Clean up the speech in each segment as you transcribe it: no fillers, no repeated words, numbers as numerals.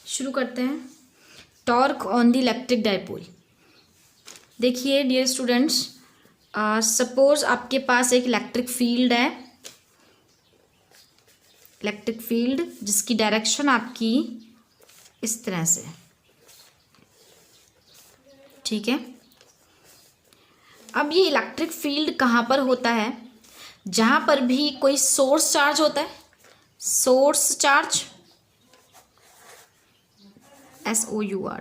शुरू करते हैं। Torque on the electric dipole. देखिए डियर स्टूडेंट्स, सपोज आपके पास एक इलेक्ट्रिक फील्ड है, इलेक्ट्रिक फील्ड जिसकी डायरेक्शन आपकी इस तरह से है, ठीक है। अब ये इलेक्ट्रिक फील्ड कहाँ पर होता है? जहाँ पर भी कोई सोर्स चार्ज होता है, सोर्स चार्ज, SOUR,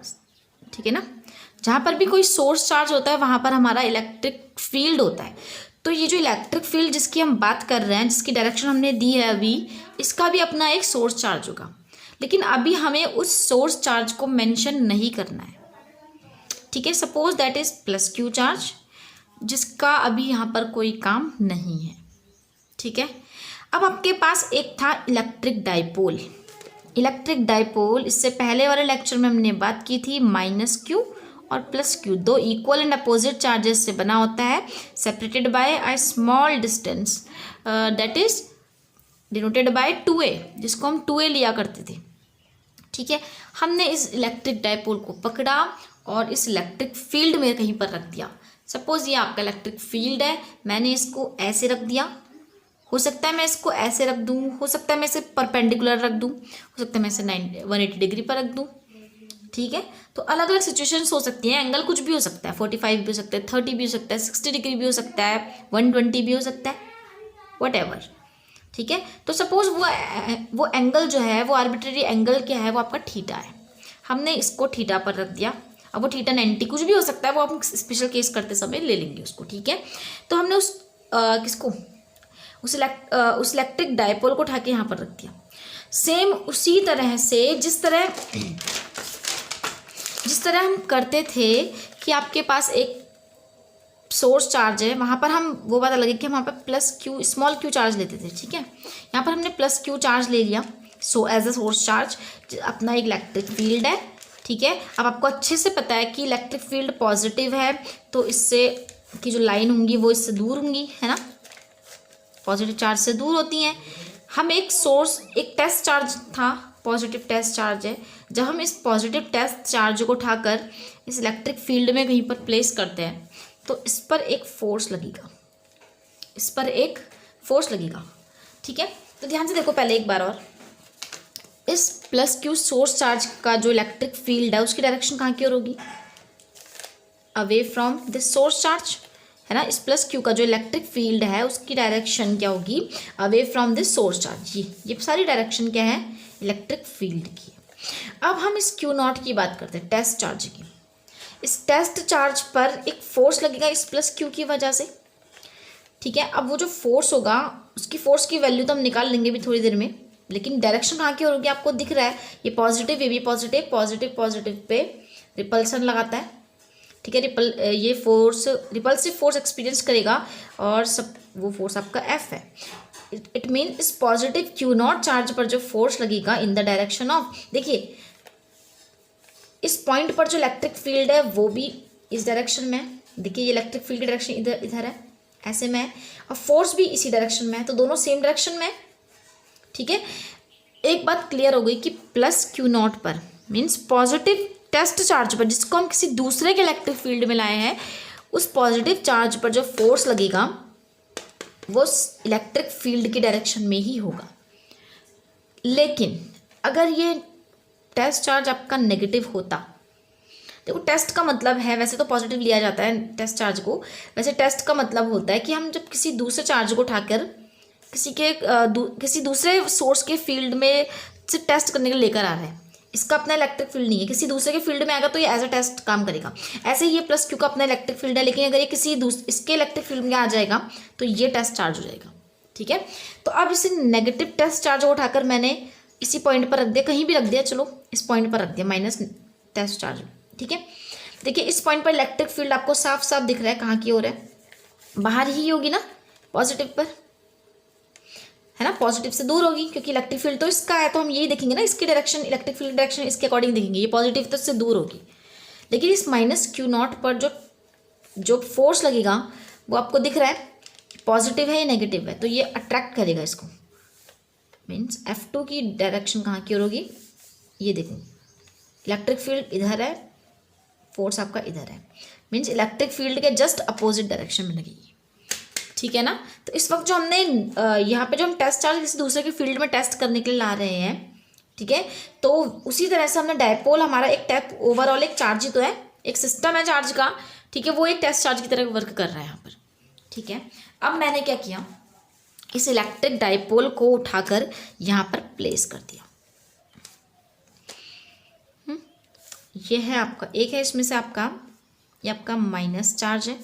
ठीक है ना। जहाँ पर भी कोई सोर्स चार्ज होता है वहाँ पर हमारा इलेक्ट्रिक फील्ड होता है। तो ये जो इलेक्ट्रिक फील्ड जिसकी हम बात कर रहे हैं, जिसकी डायरेक्शन हमने दी है अभी, इसका भी अपना एक सोर्स चार्ज होगा, लेकिन अभी हमें उस सोर्स चार्ज को मेंशन नहीं करना है, ठीक है। Suppose that is plus Q charge, जिसका अभी यहाँ पर कोई काम नहीं है, ठीक है। अब आपके पास एक था इलेक्ट्रिक डाइपोल। इलेक्ट्रिक डाइपोल, इससे पहले वाले लेक्चर में हमने बात की थी, माइनस क्यू और प्लस क्यू, दो इक्वल एंड अपोजिट चार्जेस से बना होता है, separated by a small distance that is denoted by 2a, जिसको हम 2a लिया करते थे, ठीक है। हमने इस इलेक्ट्रिक डाइपोल को पकड़ा और इस इलेक्ट्रिक फील्ड में कहीं पर रख दिया। सपोज ये आपका इलेक्ट्रिक फील्ड है, मैंने इसको ऐसे रख दिया, हो सकता है मैं इसको ऐसे रख दूँ, हो सकता है मैं इसे परपेंडिकुलर रख दूँ, हो सकता है मैं इसे 180 डिग्री पर रख दूँ, ठीक है। तो अलग अलग सिचुएशंस हो सकती हैं, एंगल कुछ भी हो सकता है, 45 भी हो सकता है, 30 भी हो सकता है, 60 डिग्री भी हो सकता है, 120 भी हो सकता है, व्हाटएवर, ठीक है। तो सपोज वो एंगल जो है, वो आर्बिट्रेरी एंगल क्या है, वो आपका थीटा है। हमने इसको थीटा पर रख दिया। अब वो थीटा 90 कुछ भी हो सकता है, वो आप स्पेशल केस करते समय ले लेंगे उसको, ठीक है। तो हमने उस इलेक्ट्रिक डाइपोल को उठा के यहाँ पर रख दिया। सेम उसी तरह से जिस तरह हम करते थे कि आपके पास एक सोर्स चार्ज है, वहाँ पर हम वो बात अलग है कि हम वहाँ पर plus Q, small Q charge लेते थे, ठीक है। यहाँ पर हमने प्लस क्यू चार्ज ले लिया, so as a source charge, अपना एक इलेक्ट्रिक फील्ड है, ठीक है। अब आपको अच्छे से पता है कि इलेक्ट्रिक फील्ड पॉजिटिव है, तो इससे की जो लाइन होंगी वो इससे दूर होंगी, है ना, पॉजिटिव चार्ज से दूर होती हैं। हम एक टेस्ट चार्ज था, पॉजिटिव टेस्ट चार्ज है, जब हम इस पॉजिटिव टेस्ट चार्ज को उठाकर इस इलेक्ट्रिक फील्ड में कहीं पर प्लेस करते हैं, तो इस पर एक फोर्स लगेगा, इस पर एक फोर्स लगेगा, ठीक है। तो ध्यान से देखो पहले एक बार और, इस प्लस क्यू सोर्स चार्ज का जो इलेक्ट्रिक फील्ड है उसकी डायरेक्शन कहाँ की ओर होगी? Away from this source charge, है ना। इस प्लस क्यू का जो इलेक्ट्रिक फील्ड है उसकी डायरेक्शन क्या होगी? Away from this source charge. ये सारी डायरेक्शन क्या है? इलेक्ट्रिक फील्ड की। अब हम इस क्यू नॉट की बात करते हैं, टेस्ट चार्ज की। इस टेस्ट चार्ज पर एक फोर्स लगेगा इस प्लस क्यू की वजह से, ठीक है। अब वो जो फोर्स होगा, उसकी फोर्स की वैल्यू तो हम निकाल लेंगे भी थोड़ी देर में, लेकिन डायरेक्शन कहाँ की ओर होगी? आपको दिख रहा है ये पॉजिटिव, ये भी positive, positive positive pay repulsion लगाता है, ठीक है। ये फोर्स, रिपल्सिव फोर्स एक्सपीरियंस करेगा और सब वो फोर्स आपका F है। इट मीन इस पॉजिटिव क्यू नॉट चार्ज पर जो फोर्स लगेगा इन द डायरेक्शन ऑफ, देखिए इस पॉइंट पर जो इलेक्ट्रिक फील्ड है वो भी इस डायरेक्शन में है, देखिए ये इलेक्ट्रिक फील्ड की डायरेक्शन इधर है, ऐसे में है, और फोर्स भी इसी डायरेक्शन में है, तो दोनों सेम डायरेक्शन में है, ठीक है। एक बात क्लियर हो गई कि प्लस क्यू नॉट पर मीन्स पॉजिटिव टेस्ट चार्ज पर, जिसको हम किसी दूसरे के इलेक्ट्रिक फील्ड में लाए हैं, उस पॉजिटिव चार्ज पर जो फोर्स लगेगा वो इलेक्ट्रिक फील्ड की डायरेक्शन में ही होगा। लेकिन अगर ये टेस्ट चार्ज आपका नेगेटिव होता, देखो टेस्ट का मतलब है, वैसे तो पॉजिटिव लिया जाता है टेस्ट चार्ज को, वैसे टेस्ट का मतलब होता है कि हम जब किसी दूसरे चार्ज को उठाकर किसी दूसरे सोर्स के फील्ड में से टेस्ट करने के लिए लेकर आ रहे हैं, इसका अपना इलेक्ट्रिक फील्ड नहीं है, किसी दूसरे के फील्ड में आएगा तो ये एज अ टेस्ट काम करेगा। ऐसे ही ये प्लस क्यू का अपना इलेक्ट्रिक फील्ड है, लेकिन अगर ये इसके इलेक्ट्रिक फील्ड में आ जाएगा तो ये टेस्ट चार्ज हो जाएगा, ठीक है। तो अब इसे नेगेटिव टेस्ट चार्ज को उठाकर मैंने इसी पॉइंट पर रख दिया, कहीं भी रख दिया, चलो इस पॉइंट पर रख दिया, माइनस टेस्ट चार्ज, ठीक है। देखिए इस पॉइंट पर इलेक्ट्रिक फील्ड आपको साफ साफ दिख रहा है, कहाँ की ओर है? बाहर ही होगी ना, पॉजिटिव पर, है ना, पॉजिटिव से दूर होगी, क्योंकि इलेक्ट्रिक फील्ड तो इसका है, तो हम यही देखेंगे ना, इसकी डायरेक्शन, इलेक्ट्रिक फील्ड डायरेक्शन इसके अकॉर्डिंग देखेंगे, ये पॉजिटिव तो इससे दूर होगी। लेकिन इस माइनस क्यू नॉट पर जो फोर्स लगेगा वो आपको दिख रहा है, पॉजिटिव है या नेगेटिव है, तो ये अट्रैक्ट करेगा इसको, मीन्स F2 की डायरेक्शन कहाँ की ओर होगी? ये देखो इलेक्ट्रिक फील्ड इधर है, फोर्स आपका इधर है, मीन्स इलेक्ट्रिक फील्ड के जस्ट अपोजिट डायरेक्शन में लगेगी, ठीक है ना। तो इस वक्त जो हमने यहाँ पे जो हम टेस्ट चार्ज किसी दूसरे के फील्ड में टेस्ट करने के लिए ला रहे हैं, ठीक है, तो उसी तरह से हमने डायपोल, हमारा एक टाइप ओवरऑल एक चार्ज ही तो है, एक सिस्टम है चार्ज का, ठीक है, वो एक टेस्ट चार्ज की तरह वर्क कर रहा है यहाँ पर, ठीक है। अब मैंने क्या किया, इस इलेक्ट्रिक डायपोल को उठाकर यहाँ पर प्लेस कर दिया। ये है आपका, एक है इसमें से आपका, ये आपका माइनस चार्ज है,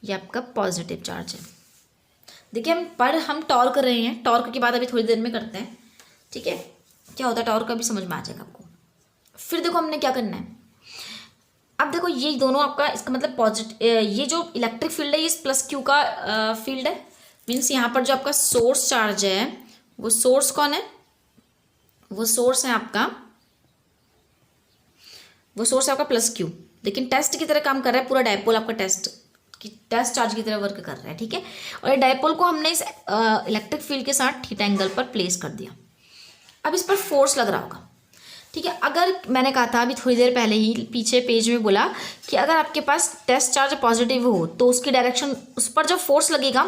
ये आपका पॉजिटिव चार्ज है। देखिए हम टॉर्क कर रहे हैं, टॉर्क की बात अभी थोड़ी देर में करते हैं, ठीक है, क्या होता है टॉर्क का भी समझ में आ जाएगा आपको। फिर देखो हमने क्या करना है, अब देखो ये दोनों आपका, इसका मतलब पॉजिटिव, ये जो इलेक्ट्रिक फील्ड है ये प्लस क्यू का फील्ड है, मीन्स यहाँ पर जो आपका सोर्स चार्ज है, वो सोर्स कौन है, वो सोर्स है आपका, वो सोर्स है आपका प्लस क्यू, लेकिन टेस्ट की तरह काम कर रहा है पूरा डायपोल आपका, टेस्ट चार्ज की तरह वर्क कर रहा है, ठीक है। और ये डायपोल को हमने इस इलेक्ट्रिक फील्ड के साथ थीटा एंगल पर प्लेस कर दिया। अब इस पर फोर्स लग रहा होगा, ठीक है। अगर मैंने कहा था अभी थोड़ी देर पहले ही पीछे पेज में बोला कि अगर आपके पास टेस्ट चार्ज पॉजिटिव हो तो उसकी डायरेक्शन, उस पर जो फोर्स लगेगा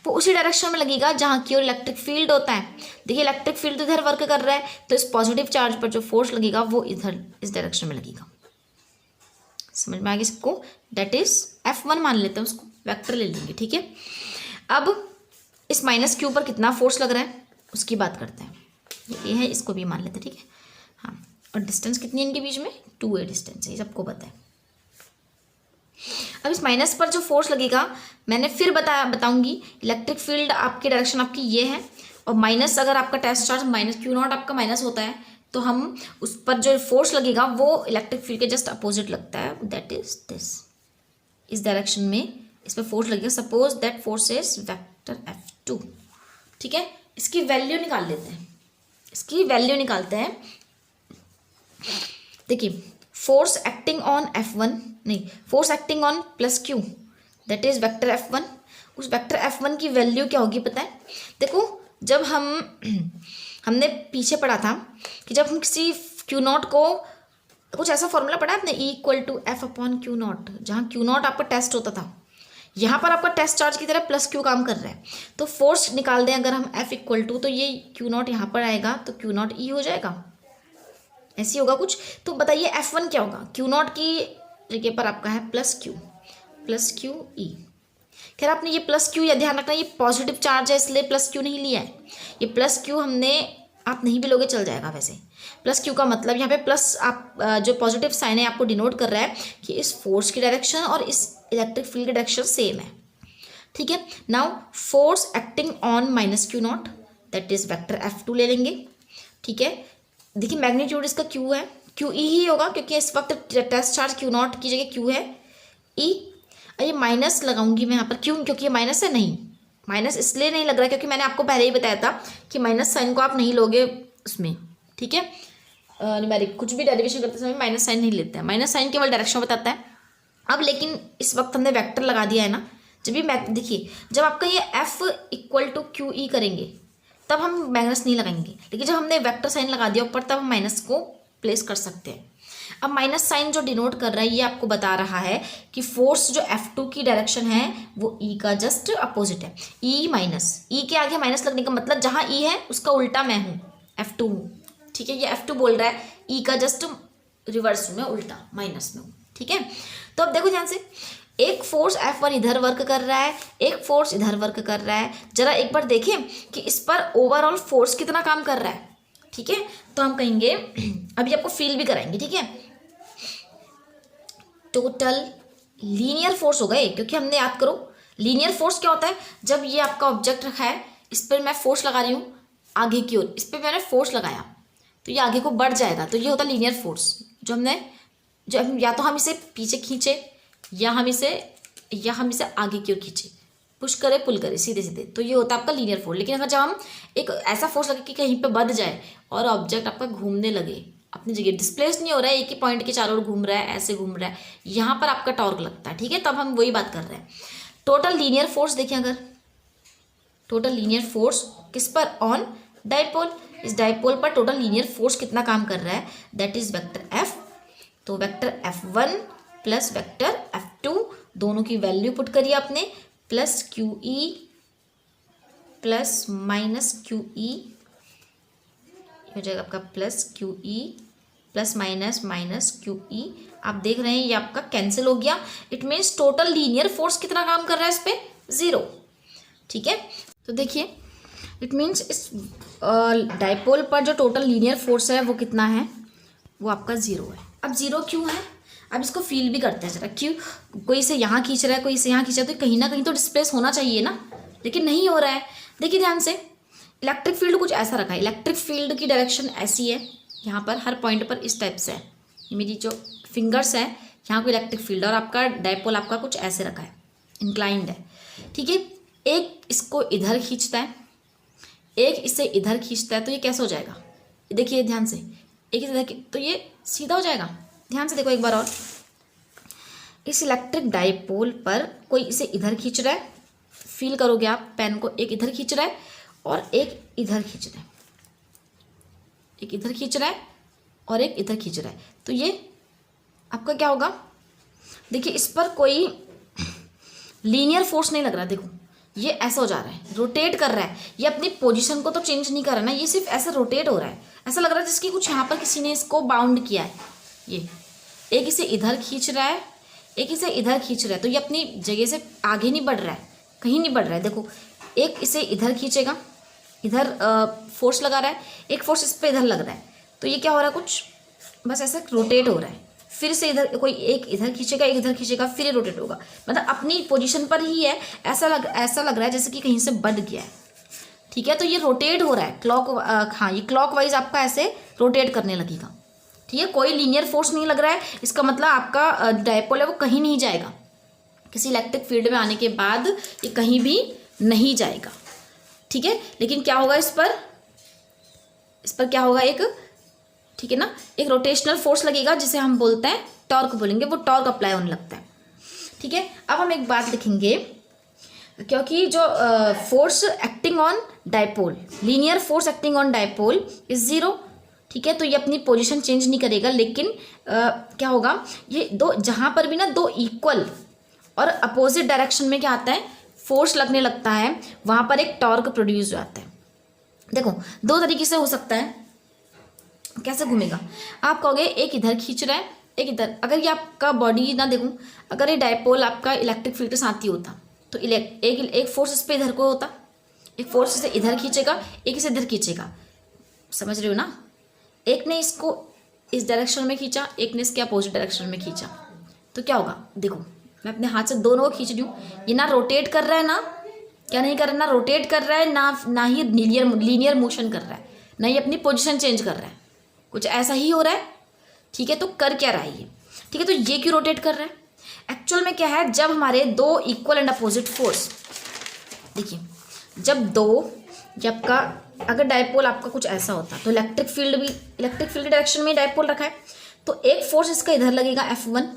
वो उसी डायरेक्शन में लगेगा जहाँ की ओर इलेक्ट्रिक फील्ड होता है। देखिए इलेक्ट्रिक फील्ड इधर वर्क कर रहा है, तो इस पॉजिटिव चार्ज पर जो फोर्स लगेगा वो इधर इस डायरेक्शन में लगेगा। समझ में आ गई सबको, डेट इज F1 मान लेते हैं, उसको वेक्टर ले लेंगे, ठीक है। अब इस माइनस क्यू पर कितना फोर्स लग रहा है उसकी बात करते हैं, ये है, इसको भी मान लेते हैं, ठीक है। हाँ, और डिस्टेंस कितनी है इनके बीच में, 2a डिस्टेंस है, ये सबको पता है। अब इस माइनस पर जो फोर्स लगेगा, मैंने फिर बताऊंगी, इलेक्ट्रिक फील्ड आपकी डायरेक्शन आपकी ये है, और माइनस अगर आपका test charge minus Q naught आपका माइनस होता है, तो हम उस पर जो फोर्स लगेगा वो इलेक्ट्रिक फील्ड के जस्ट अपोजिट लगता है, दैट इज दिस, इस डायरेक्शन में इस पर फोर्स लगेगा। Suppose that force is vector F2, ठीक है। इसकी वैल्यू निकाल लेते हैं, इसकी वैल्यू निकालते हैं। देखिए फोर्स एक्टिंग ऑन F1, नहीं, force acting on plus Q, that is vector F1। उस वेक्टर F1 की वैल्यू क्या होगी पता है, देखो जब हमने पीछे पढ़ा था कि जब हम किसी क्यू नॉट को, कुछ ऐसा फॉर्मूला पढ़ा आपने, E=F/Q0, जहाँ क्यू नॉट आपका टेस्ट होता था, यहाँ पर आपका टेस्ट चार्ज की तरह प्लस क्यू काम कर रहा है, तो फोर्स निकाल दें अगर हम F तो ये क्यू नॉट यहाँ पर आएगा तो क्यू नॉट E हो जाएगा, ऐसे होगा कुछ। तो बताइए F1 क्या होगा, क्यू नॉट की जगह पर आपका है प्लस क्यू E। खैर आपने ये प्लस क्यू या ध्यान रखना, ये पॉजिटिव चार्ज है इसलिए प्लस क्यू नहीं लिया है, ये प्लस क्यू हमने, आप नहीं भी लोगे चल जाएगा वैसे। प्लस क्यू का मतलब यहाँ पे प्लस, आप जो पॉजिटिव साइन है आपको डिनोट कर रहा है कि इस फोर्स की डायरेक्शन और इस इलेक्ट्रिक फील्ड की डायरेक्शन सेम है, ठीक है। Now force acting on minus Q not, that is vector F2 ले लेंगे, ठीक है। देखिए मैग्नीट्यूड इसका क्यू है, क्यू ई ही होगा क्योंकि इस वक्त टेस्ट चार्ज क्यू नॉट की जगह क्यू है ई। ये माइनस लगाऊंगी मैं यहाँ पर, क्यों, क्योंकि ये माइनस है, नहीं माइनस इसलिए नहीं लग रहा क्योंकि मैंने आपको पहले ही बताया था कि माइनस साइन को आप नहीं लोगे उसमें, ठीक है। न्यूमेरिक कुछ भी डेरिवेशन करते समय माइनस साइन नहीं लेते हैं, माइनस साइन केवल डायरेक्शन बताता है। अब लेकिन इस वक्त हमने वेक्टर लगा दिया है ना, जब भी देखिए जब आपका ये F=QE करेंगे तब हम माइनस नहीं लगाएंगे, लेकिन जब हमने वेक्टर साइन लगा दिया ऊपर तब हम माइनस को प्लेस कर सकते हैं। अब माइनस साइन जो डिनोट कर रहा है ये आपको बता रहा है कि फोर्स जो F2 की डायरेक्शन है वो E का जस्ट अपोजिट है, E माइनस, E के आगे माइनस लगने का मतलब जहाँ E है उसका उल्टा मैं हूँ, F2 हूँ, ठीक है। ये F2 बोल रहा है E का जस्ट रिवर्स में, उल्टा माइनस में हूँ, ठीक है। तो अब देखो ध्यान से, एक फोर्स F1 इधर वर्क कर रहा है, एक फोर्स इधर वर्क कर रहा है, जरा एक बार देखें कि इस पर ओवरऑल फोर्स कितना काम कर रहा है, ठीक है। तो हम कहेंगे, अभी आपको फील भी कराएंगे, ठीक है। टोटल लीनियर फोर्स होगा ये, क्योंकि हमने याद करो लीनियर फोर्स क्या होता है, जब ये आपका ऑब्जेक्ट रखा है इस पर मैं फोर्स लगा रही हूँ आगे की ओर, इस पर मैंने फोर्स लगाया तो ये आगे को बढ़ जाएगा, तो ये होता है लीनियर फोर्स। जो हमने, जब या तो हम इसे पीछे खींचे या हम इसे आगे की ओर खींचे, पुश करे पुल करे सीधे सीधे, तो ये होता है आपका लीनियर फोर्स। लेकिन अगर जब हम एक ऐसा फोर्स लगे कि कहीं पे बढ़ जाए और ऑब्जेक्ट आपका घूमने लगे, अपनी जगह डिस्प्लेस नहीं हो रहा है, एक ही पॉइंट के चारों ओर घूम रहा है, ऐसे घूम रहा है, यहाँ पर आपका टॉर्क लगता है, ठीक है। तब हम वही बात कर रहे हैं। टोटल लीनियर फोर्स देखिए, अगर टोटल लीनियर फोर्स किस पर, ऑन डाइपोल, इस डाइपोल पर टोटल लीनियर फोर्स कितना काम कर रहा है, दैट इज वेक्टर F। तो vector F1 plus vector F2 दोनों की वैल्यू पुट करिए आपने, plus QE plus minus QE हो जाएगा आपका plus QE plus minus minus QE। आप देख रहे हैं ये आपका कैंसिल हो गया। It means total linear force कितना काम कर रहा है इस पे, 0। ठीक है, तो देखिए इट मीन्स इस डाइपोल पर जो टोटल लीनियर फोर्स है वो कितना है, वो आपका 0 है। अब 0 क्यों है, अब इसको फील भी करते हैं जरा। क्यों, कोई इसे यहाँ खींच रहा है, कोई इसे यहाँ खींच रहा है, तो कहीं ना कहीं तो डिस्प्लेस होना चाहिए ना, लेकिन नहीं हो रहा है। देखिए ध्यान से, इलेक्ट्रिक फील्ड कुछ ऐसा रखा है, इलेक्ट्रिक फील्ड की डायरेक्शन ऐसी है, यहाँ पर हर पॉइंट पर इस टाइप से है। ये मेरी जो फिंगर्स है, यहाँ को इलेक्ट्रिक फील्ड, और आपका डाइपोल आपका कुछ ऐसे रखा है, इंक्लाइंड है। ठीक है, एक इसको इधर खींचता है, एक इसे इधर खींचता है, तो ये कैसे हो जाएगा, देखिए ध्यान से, एक इधर तो ये सीधा हो जाएगा। ध्यान से देखो एक बार और, इस इलेक्ट्रिक डाइपोल पर कोई इसे इधर खींच रहा है, फील करोगे आप पेन को, एक इधर खींच रहा है और एक इधर खींच रहा है, एक इधर खींच रहा है और एक इधर खींच रहा है, तो ये आपका क्या होगा, देखिए इस पर कोई लीनियर फोर्स नहीं लग रहा। देखो ये ऐसा हो जा रहा है, रोटेट कर रहा है, ये अपनी पोजीशन को तो चेंज नहीं कर रहा ना, ये सिर्फ ऐसा रोटेट हो रहा है, ऐसा लग रहा है जिसकी कुछ यहाँ पर किसी ने इसको बाउंड किया है। ये एक इसे इधर खींच रहा है, एक इसे इधर खींच रहा है, तो ये अपनी जगह से आगे नहीं बढ़ रहा है, कहीं नहीं बढ़ रहा है। देखो एक इसे इधर खींचेगा, इधर फोर्स लगा रहा है, एक फोर्स इस पर इधर लग रहा है, तो ये क्या हो रहा है, कुछ बस ऐसा रोटेट हो रहा है। फिर से इधर कोई एक इधर खींचेगा, एक इधर खींचेगा, फिर ये रोटेट होगा, मतलब अपनी पोजीशन पर ही है, ऐसा लग रहा है जैसे कि कहीं से बढ़ गया है। ठीक है, तो ये रोटेट हो रहा है हाँ ये क्लॉकवाइज आपका ऐसे रोटेट करने लगेगा। ठीक है, कोई लीनियर फोर्स नहीं लग रहा है, इसका मतलब आपका डाइपोल है वो कहीं नहीं जाएगा, किसी इलेक्ट्रिक फील्ड में आने के बाद ये कहीं भी नहीं जाएगा। ठीक है, लेकिन क्या होगा इस पर क्या होगा, एक, ठीक है ना, एक रोटेशनल फोर्स लगेगा जिसे हम बोलते हैं टॉर्क बोलेंगे, वो टॉर्क अप्लाई होने लगता है। ठीक है, अब हम एक बात लिखेंगे, क्योंकि जो force acting on dipole, linear force acting on dipole is 0। ठीक है, तो ये अपनी पोजीशन चेंज नहीं करेगा, लेकिन क्या होगा, ये दो जहाँ पर भी ना दो इक्वल और अपोजिट डायरेक्शन में क्या आता है, फोर्स लगने लगता है, वहाँ पर एक टॉर्क प्रोड्यूस हो जाता है। देखो दो तरीके से हो सकता है, कैसे घूमेगा, आप कहोगे एक इधर खींच रहा है, एक इधर, अगर ये आपका बॉडी ना देखूं, अगर ये डाइपोल आपका इलेक्ट्रिक फील्ड के साथ ही होता तो एक फोर्स इस पर इधर को होता, एक फोर्स इसे इधर खींचेगा, एक इसे इधर खींचेगा, समझ रहे हो ना, एक ने इसको इस डायरेक्शन में खींचा, एक ने इसके अपोजिट डायरेक्शन में खींचा, तो क्या होगा, देखो मैं अपने हाथ से दोनों को खींच रही हूँ, ये ना रोटेट कर रहा है, ना क्या नहीं कर रहा है, ना रोटेट कर रहा है, ना ही लीनियर मोशन कर रहा है, ना ही अपनी पोजीशन चेंज कर रहा है, कुछ ऐसा ही हो रहा है। ठीक है, तो कर क्या रहा है ये, ठीक है, तो ये क्यों रोटेट कर रहा है, एक्चुअल में क्या है, जब हमारे दो इक्वल एंड अपोजिट फोर्स, देखिए जब का अगर डाइपोल आपका कुछ ऐसा होता तो इलेक्ट्रिक फील्ड डायरेक्शन में डाइपोल रखा है, तो एक फोर्स इसका इधर लगेगा F1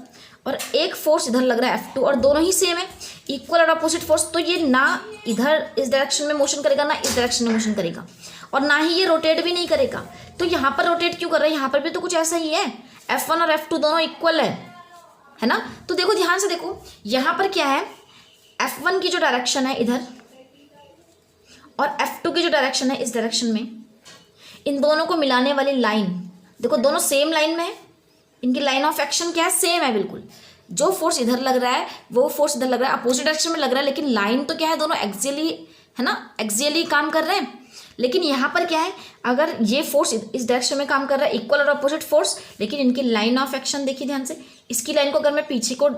और एक फोर्स इधर लग रहा है F2, और दोनों ही सेम है, इक्वल और अपोजिट फोर्स, तो ये ना इधर इस डायरेक्शन में मोशन करेगा, ना इस डायरेक्शन में मोशन करेगा, और ना ही ये रोटेट भी नहीं करेगा। तो यहाँ पर रोटेट क्यों कर रहा है, यहाँ पर भी तो कुछ ऐसा ही है, F1 और F2 दोनों इक्वल है ना। तो देखो ध्यान से देखो, यहाँ पर क्या है, F1 की जो डायरेक्शन है इधर और F2 की जो डायरेक्शन है इस डायरेक्शन में, इन दोनों को मिलाने वाली लाइन, देखो दोनों सेम लाइन में है, इनकी लाइन ऑफ एक्शन क्या है, सेम है बिल्कुल, जो फोर्स इधर लग रहा है वो फोर्स इधर लग रहा है, अपोजिट डायरेक्शन में लग रहा है, लेकिन लाइन तो क्या है, दोनों एक्सियली है ना, एक्सियली काम कर रहे हैं। लेकिन यहाँ पर क्या है, अगर ये फोर्स इस डायरेक्शन में काम कर रहा है, इक्वल और अपोजिट फोर्स, लेकिन इनकी लाइन ऑफ एक्शन देखिए ध्यान से, इसकी लाइन को अगर मैं पीछे को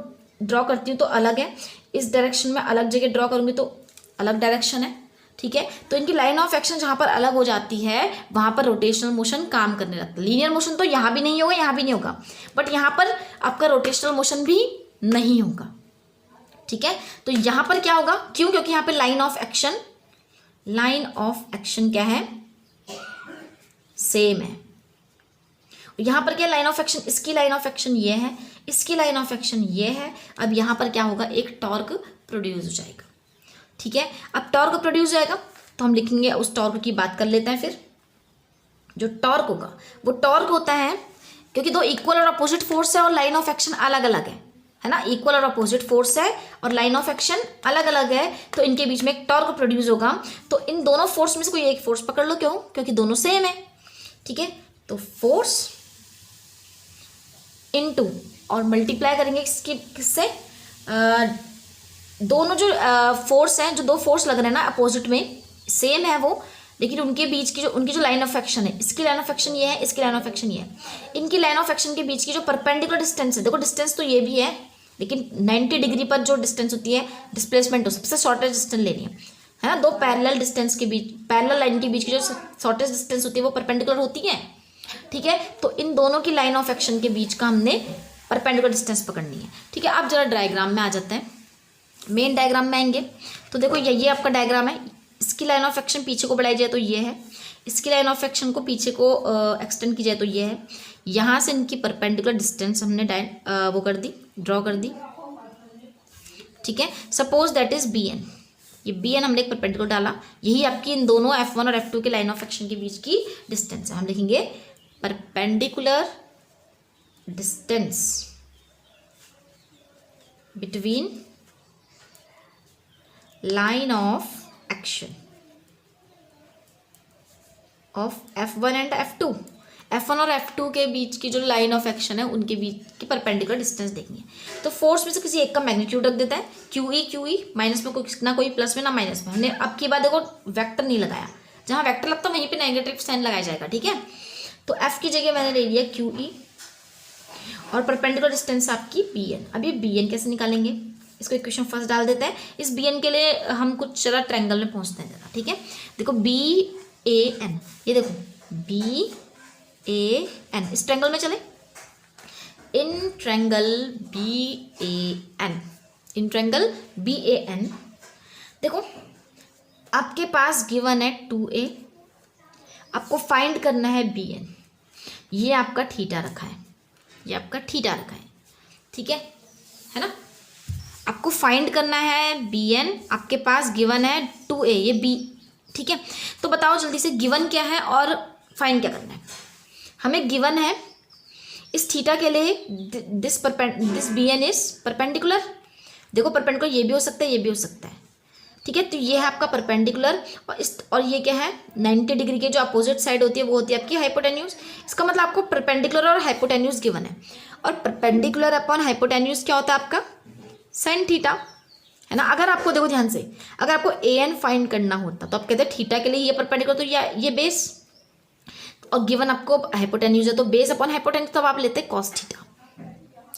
ड्रॉ करती हूँ तो अलग है, इस डायरेक्शन में अलग जगह ड्रॉ करूँगी तो अलग डायरेक्शन है। ठीक है, तो इनकी लाइन ऑफ एक्शन जहाँ पर अलग हो जाती है वहाँ पर रोटेशनल मोशन काम करने लगता है। लीनियर मोशन तो यहाँ भी नहीं होगा, यहाँ भी नहीं होगा, बट यहाँ पर आपका रोटेशनल मोशन भी नहीं होगा। ठीक है, तो यहाँ पर क्या होगा, क्यों, क्योंकि यहाँ पे लाइन ऑफ एक्शन क्या है, सेम है। यहाँ पर क्या लाइन ऑफ एक्शन, इसकी लाइन ऑफ एक्शन ये है, इसकी लाइन ऑफ एक्शन ये है। अब यहाँ पर क्या होगा, एक टॉर्क प्रोड्यूस हो जाएगा। ठीक है, अब टॉर्क प्रोड्यूस हो जाएगा तो हम लिखेंगे, उस टॉर्क की बात कर लेते हैं। फिर जो टॉर्क होगा वो टॉर्क होता है क्योंकि दो इक्वल और अपोजिट फोर्स है और लाइन ऑफ एक्शन अलग अलग है ना, इक्वल और अपोजिट फोर्स है और लाइन ऑफ एक्शन अलग अलग है, तो इनके बीच में एक टॉर्क प्रोड्यूस होगा। तो इन दोनों फोर्स में से कोई एक फोर्स पकड़ लो, क्यों? क्योंकि दोनों सेम है, ठीक है। तो फोर्स इनटू और मल्टीप्लाई करेंगे किससे, दोनों जो फोर्स हैं, जो दो फोर्स लग रहे हैं ना अपोजिट में, सेम है वो, लेकिन उनके बीच की जो उनकी जो लाइन ऑफ एक्शन है, इसकी लाइन ऑफ एक्शन ये है, इसकी लाइन ऑफ एक्शन ये है, इनकी लाइन ऑफ एक्शन के बीच की जो परपेंडिकुलर डिस्टेंस है, देखो डिस्टेंस तो ये भी है, लेकिन 90 डिग्री पर जो डिस्टेंस होती है डिस्प्लेसमेंट, हो सबसे शॉर्टेस्ट डिस्टेंस लेनी है ना। दो पैरेलल डिस्टेंस के बीच, पैरेलल लाइन के बीच की जो शॉर्टेस्ट डिस्टेंस होती है वो परपेंडिकुलर होती है, ठीक है। तो इन दोनों की लाइन ऑफ एक्शन के बीच का हमने परपेंडिकुलर डिस्टेंस पकड़नी है, ठीक है। अब जरा डायग्राम में आ जाते हैं, मेन डायग्राम में आएंगे। तो देखो ये आपका डायग्राम है, इसकी लाइन ऑफ एक्शन पीछे को बढ़ाई जाए तो ये है, इसकी लाइन ऑफ एक्शन को पीछे को एक्सटेंड की जाए तो ये है। यहाँ से इनकी परपेंडिकुलर डिस्टेंस हमने वो कर दी, ड्रॉ कर दी, ठीक है। Suppose that is B N, ये बी एन हमने एक परपेंडिकुलर डाला, यही आपकी इन दोनों F1 और F2 के लाइन ऑफ एक्शन के बीच की डिस्टेंस है। हम लिखेंगे perpendicular distance between line of action of F1 and F2, F1 और F2 के बीच की जो लाइन ऑफ एक्शन है उनके बीच की परपेंडिकुलर डिस्टेंस देखनी है। तो फोर्स में से किसी एक का मैग्नीट्यूड रख देता है, QE माइनस में कोई ना कोई प्लस में ना माइनस में। हमने अब की बात देखो वेक्टर नहीं लगाया, जहाँ वेक्टर लगता है वहीं पे नेगेटिव साइन लगाया जाएगा, ठीक है। तो F की जगह मैंने ले लिया QE और परपेंडिकुलर डिस्टेंस आपकी BN। अब ये BN कैसे निकालेंगे, इसको इक्वेशन फर्स्ट डाल देते हैं। इस BN के लिए हम कुछ जरा ट्रायंगल में पहुंचते हैं जरा, ठीक है। देखो BAN, ये देखो BAN, इस ट्रायंगल में चले, इन ट्रायंगल BAN, देखो आपके पास गिवन है 2A, आपको फाइंड करना है BN, ये आपका थीटा रखा है, ये आपका थीटा रखा है, ठीक है ना। आपको फाइंड करना है BN, आपके पास गिवन है 2A, ये B, ठीक है। तो बताओ जल्दी से गिवन क्या है और फाइंड क्या करना है। हमें गिवन है इस थीटा के लिए दिस BN इज परपेंडिकुलर, देखो परपेंडिकुलर ये भी हो सकता है, ये भी हो सकता है, ठीक है। तो ये है आपका परपेंडिकुलर और ये क्या है 90 डिग्री के जो अपोजिट साइड होती है वो होती है आपकी हाइपोटेन्यूज। इसका मतलब आपको परपेंडिकुलर और हाइपोटेन्यूज गिवन है, और परपेंडिकुलर अपॉन हाइपोटेन्यूज क्या होता है आपका साइन थीटा, है ना। अगर आपको देखो ध्यान से, अगर आपको AN फाइंड करना होता तो आप कहते हैं थीटा के लिए ये परपेंडिकुलर, तो ये बेस, और गिवन आपको हाइपोटेन्यूज है तो बेस अपॉन हाइपोटेन्यूज, तब आप लेते हैं कॉस थीटा।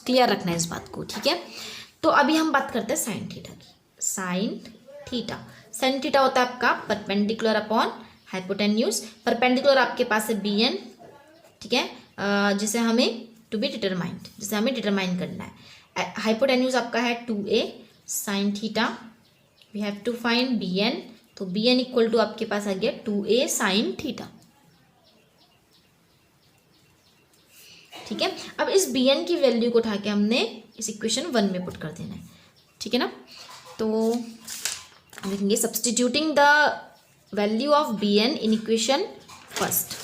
क्लियर रखना है इस बात को, ठीक है। तो अभी हम बात करते हैं साइन थीटा की। साइन थीटा होता है आपका परपेंडिकुलर अपॉन हाइपोटेन्यूज। परपेंडिकुलर आपके पास है BN, ठीक है, जिसे हमें टू बी डिटरमाइंड, जिसे हमें डिटरमाइन करना है। हाइपोटेन्यूज आपका है 2A sine theta, we have to find BN, तो BN इक्वल टू आपके पास आ गया 2A साइन थीटा, ठीक है। अब इस BN की वैल्यू को उठा के हमने इस इक्वेशन 1 में पुट कर देना है, ठीक है ना। तो हम लिखेंगे substituting the value of BN in equation first,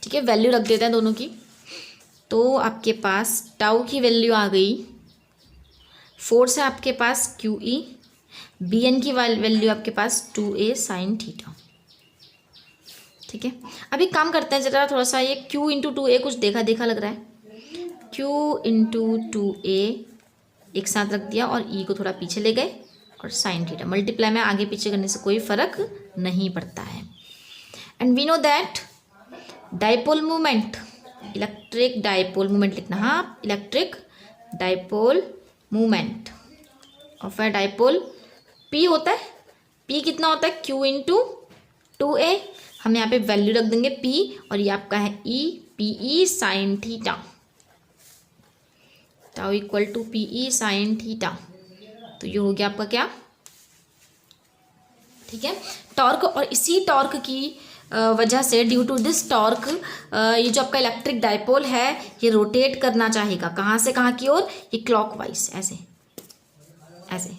ठीक है। वैल्यू रख देते हैं दोनों की, तो आपके पास टाउ की वैल्यू आ गई, फोर्स है आपके पास QE, BN की वैल्यू आपके पास 2A साइन थीटा, ठीक है। अभी काम करते हैं जरा, थोड़ा सा ये Q इंटू 2A कुछ देखा देखा लग रहा है, Q इंटू 2A एक साथ रख दिया और E को थोड़ा पीछे ले गए, और साइन थीटा मल्टीप्लाई में आगे पीछे करने से कोई फर्क नहीं पड़ता है। And we know that dipole movement, electric dipole movement लिखना, हाँ electric dipole movement of a dipole P होता है, P कितना होता है Q इंटू 2A, हम यहाँ पे वैल्यू रख देंगे P, और ये आपका है E, PE sine theta, tau equal to PE sine theta, तो ये हो गया आपका क्या, ठीक है, टॉर्क। और इसी टॉर्क की वजह से, ड्यू टू दिस टॉर्क, ये जो आपका इलेक्ट्रिक डाइपोल है ये रोटेट करना चाहेगा, कहाँ से कहाँ की ओर, ये क्लॉकवाइज ऐसे ऐसे,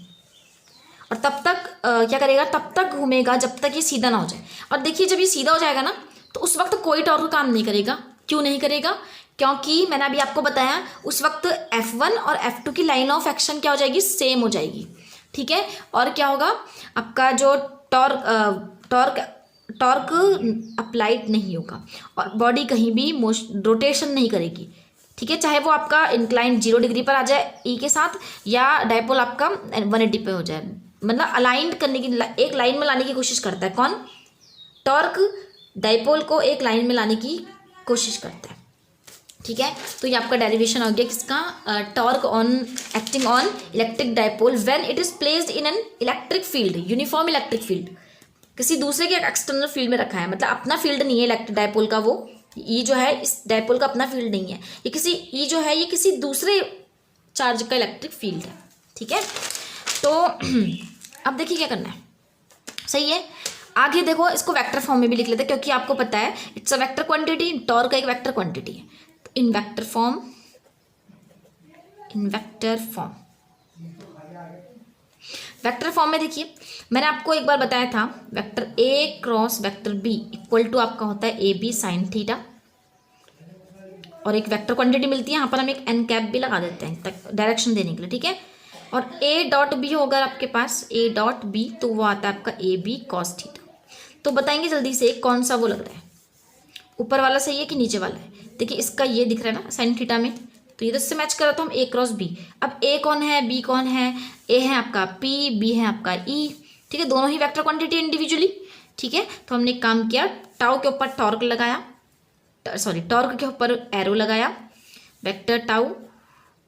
और तब तक क्या करेगा, तब तक घूमेगा जब तक ये सीधा ना हो जाए। और देखिए जब ये सीधा हो जाएगा ना, तो उस वक्त कोई टॉर्क काम नहीं करेगा। क्यों नहीं करेगा? क्योंकि मैंने अभी आपको बताया उस वक्त F1 और F2 की लाइन ऑफ एक्शन क्या हो जाएगी, सेम हो जाएगी। ठीक है, और क्या होगा आपका जो टॉर्क अप्लाइड नहीं होगा और बॉडी कहीं भी रोटेशन नहीं करेगी। ठीक है, चाहे वो आपका इंक्लाइन 0 डिग्री पर आ जाए ई के साथ या डायपोल आपका 180 पे हो जाए, मतलब अलाइंड करने की, एक लाइन में लाने की कोशिश करता है कौन, टॉर्क डायपोल को एक लाइन में लाने की कोशिश करता है। ठीक है, तो ये आपका डेरिवेशन हो गया किसका, torque on acting on electric dipole when it is placed in an electric field, uniform electric field, किसी दूसरे के एक्सटर्नल फील्ड में रखा है, मतलब अपना फील्ड नहीं है इलेक्ट्रिक डायपोल का, वो ई जो है इस डायपोल का अपना फील्ड नहीं है, ये किसी ई जो है ये किसी दूसरे चार्ज का इलेक्ट्रिक फील्ड है। ठीक है, तो अब देखिए क्या करना है, सही है। आगे देखो, इसको वेक्टर फॉर्म में भी लिख लेते हैं क्योंकि आपको पता है it's a vector quantity, torque का एक वेक्टर क्वांटिटी है। तो in vector form vector form में देखिए, मैंने आपको एक बार बताया था vector A cross vector B equal to आपका होता है ए बी साइन थीटा, और एक वेक्टर क्वांटिटी मिलती है, यहाँ पर हम एक एन कैप भी लगा देते हैं डायरेक्शन देने के लिए। ठीक है, और ए डॉट बी होगा आपके पास, ए डॉट बी, तो वो आता है आपका ए बी कॉस थीटा। तो बताएंगे जल्दी से कौन सा वो लग रहा है, ऊपर वाला सही है कि नीचे वाला है। देखिए इसका ये दिख रहा है ना साइन थीटा में, तो ये तो इससे मैच कर रहा था हम ए क्रॉस बी। अब ए कौन है, बी कौन है, ए है आपका पी, बी है आपका ई। ठीक है, दोनों ही वेक्टर क्वांटिटी इंडिविजुअली। ठीक है, तो हमने एक काम किया, टाउ के ऊपर टॉर्क लगाया, सॉरी टॉर्क के ऊपर एरो लगाया, vector tau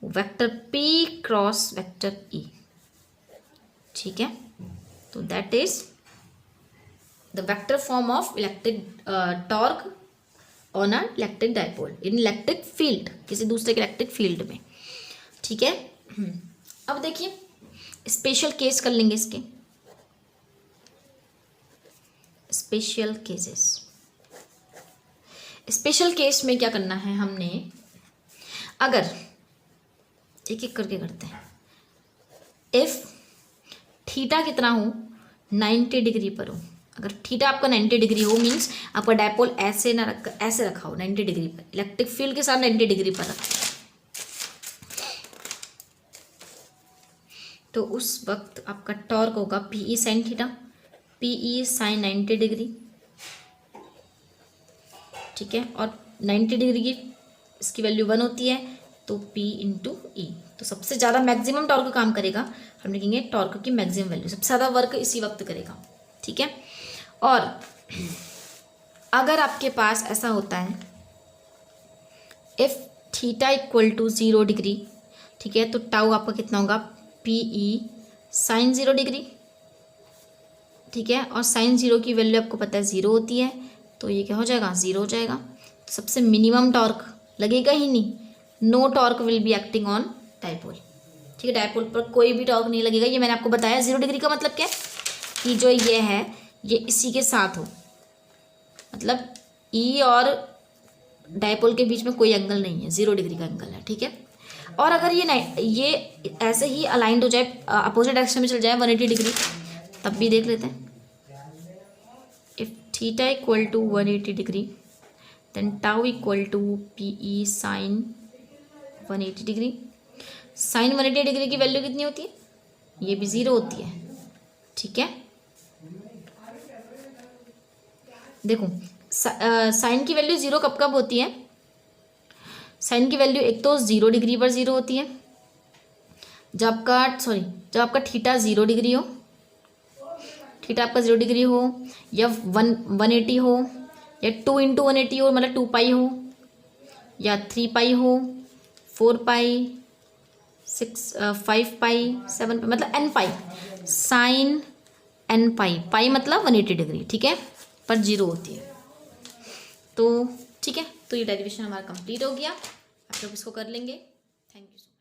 vector P cross vector E. ठीक है, तो that is the vector form of electric torque on a electric dipole in electric field, किसी दूसरे के इलेक्ट्रिक फील्ड में। ठीक है, अब देखिए स्पेशल केस कर लेंगे इसके, स्पेशल केसेस। स्पेशल केस में क्या करना है हमने, अगर एक एक करके करते हैं, इफ थीटा कितना हो, 90 डिग्री पर हो, अगर थीटा आपका 90 डिग्री हो मीन्स आपका डायपोल ऐसे ना रख, ऐसे रखा हो 90 डिग्री पर, इलेक्ट्रिक फील्ड के साथ 90 डिग्री पर रखा, तो उस वक्त आपका टॉर्क होगा PE sine theta, PE sine 90 degree. ठीक है, और 90 डिग्री की इसकी वैल्यू 1 होती है, तो P इंटू ई, तो सबसे ज़्यादा मैक्सिमम टॉर्क काम करेगा, हम लिखेंगे टॉर्क की मैक्सिमम वैल्यू, सबसे ज़्यादा वर्क इसी वक्त करेगा। ठीक है, और अगर आपके पास ऐसा होता है if theta equal to 0 degree, ठीक है, तो टाउ आपका कितना होगा, पीई साइन 0 डिग्री। ठीक है, और साइन 0 की वैल्यू आपको पता है 0 होती है, तो ये क्या हो जाएगा, 0 हो जाएगा। तो सबसे मिनिमम टॉर्क लगेगा ही नहीं, no torque will be acting on dipole. ठीक है, डायपोल पर कोई भी टॉर्क नहीं लगेगा, ये मैंने आपको बताया। 0 डिग्री का मतलब क्या है कि जो ये है ये इसी के साथ हो, मतलब ई और डायपोल के बीच में कोई एंगल नहीं है, 0 डिग्री का एंगल है। ठीक है, और अगर ये ऐसे ही अलाइंड हो जाए, अपोजिट डायरेक्शन में चल जाए 180 डिग्री, तब भी देख लेते हैं। If theta equal to 180 degree then tau equal to PE sine 180 degree. Sine 180 degree की वैल्यू कितनी होती है, ये भी 0 होती है। ठीक है, देखो साइन की वैल्यू 0 कब कब होती है, साइन की वैल्यू एक तो 0 डिग्री पर 0 होती है, जब आपका थीटा 0 डिग्री हो, थीटा आपका 0 डिग्री हो, या 180 हो, या 2 इंटू 180 हो, मतलब 2 पाई हो, या 3 पाई हो, 4 पाई, 5 पाई, 7 पाई, मतलब n पाई, साइन n पाई, पाई मतलब 180 डिग्री। ठीक है, पर 0 होती है। तो ठीक है, तो ये डेरिवेशन हमारा कंप्लीट हो गया, आप लोग इसको कर लेंगे। Thank you.